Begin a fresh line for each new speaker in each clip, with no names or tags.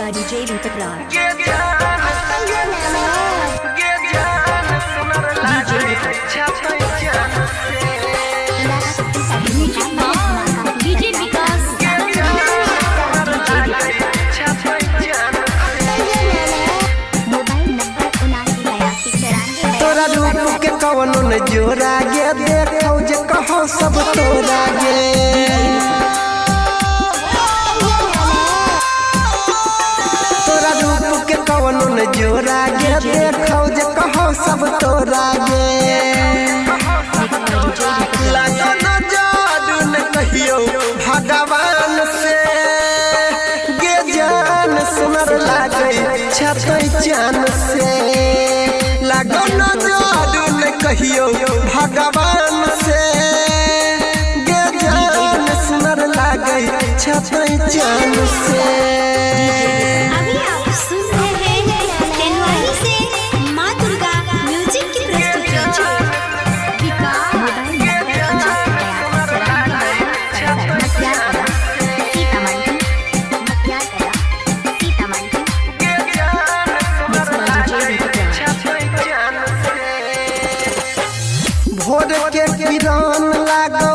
by DJ Deepak Raj.
तोरा रूप के कवनो न जोरा गे देखौ जे कहो सब तोरा गे तोरा रूप के कवनो न जोरा गे देखौ जे कहो सब तोरा गे लागो न जादू न कहियो भगवान से गे जान सुनर लागे छतै चान से लागो न जादू न कहियो भगवान से गे जान सुनर लागे छतै चान से।
अभी आप सुन रहे हैं तेनवारी से माँ दुर्गा म्यूजिक की प्रस्तुति।
भोर के किरण लागो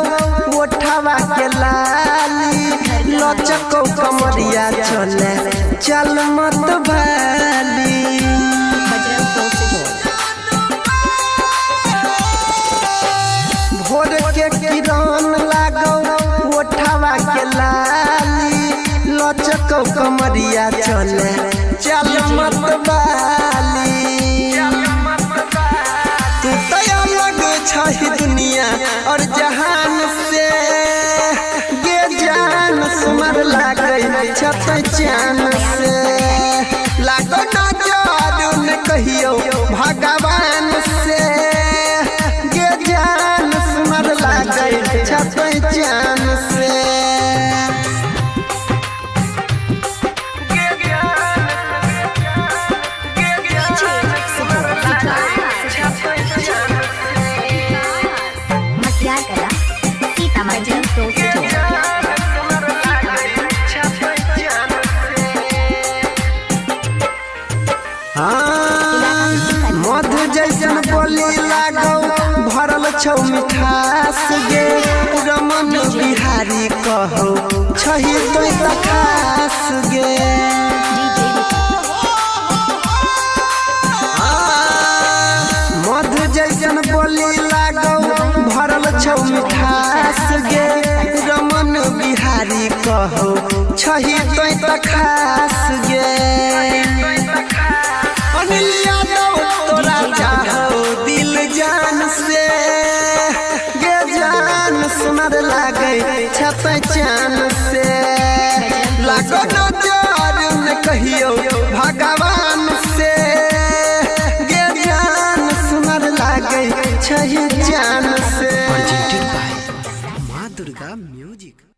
ओठवा के लाली लचको कमरिया चले चल मत भाली भोर के किरण लागो ओठवा के लाली लचको कमरिया चले चल मत भाली तू तो अलग छही दुनिया और जहान से गे जान सुमर लागे छतै चान से लागो न जादू न कहियो भगवान से गे जान सुमर लागे छतै चान से। मधु जैसन बोली लागो भरल छौ मिठास गे रमन बिहारी कहो छही तो खास गे मधु जैसन बोली लागो भरल छौ मिठास गे रमन बिहारी कहो छही तो खास गे अनिल यादव तोरा चाहो दिल जान से गे जान सुनर लागे छतै चान से लागो न जादू न कहियो भगवान से गे जान सुनर लागे छही चान से। माँ दुर्गा म्यूजिक।